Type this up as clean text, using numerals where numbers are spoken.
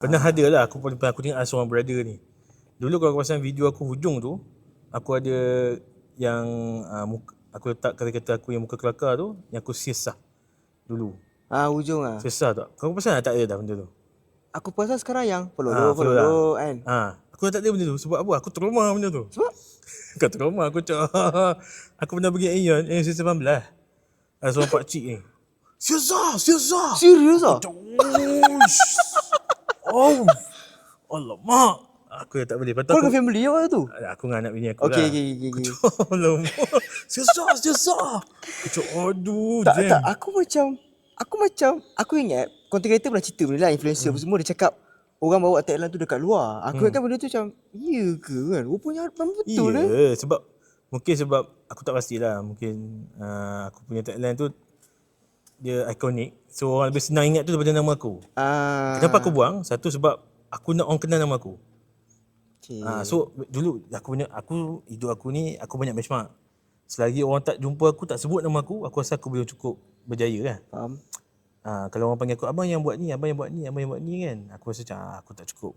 Pernah ada lah aku tengok seorang brother ni. Dulu kalau kau pasang video aku hujung tu, aku ada yang aku letak kata-kata aku yang muka kelakar tu, yang aku siasah dulu. Hujung Siasah tak? Kau pasal tak ada dah benda tu? Aku pasal sekarang yang follow follow kan. Aku dah tak ada benda tu. Sebab apa? Aku trauma benda tu. Sebab? Kau trauma aku cakap. Aku pernah pergi Aeon 19. Ada seorang pakcik ni. Siasah! Serius Aku cakap, oh, alamak. Aku dah tak boleh. Kau dengan family waktu tu? Aku dengan anak bini aku lah. Okay. Aku cakap, alamak. Siasah. Aku cakap, aduh, Tak, aku ingat content creator pernah cerita benda lah, influencer semua dia cakap orang bawa tagline tu dekat luar. Aku ingatkan benda tu macam, iya ke kan? Rupanya memang betul sebab aku tak pastilah. Mungkin aku punya tagline tu dia ikonik. So orang lebih senang ingat tu daripada nama aku. Kenapa aku buang? Satu sebab aku nak orang kenal nama aku. So dulu hidup aku ni aku banyak benchmark. Selagi orang tak jumpa aku, tak sebut nama aku rasa aku belum cukup berjaya kan. Faham. Kalau orang panggil aku abang yang buat ni kan, aku rasa macam aku tak cukup.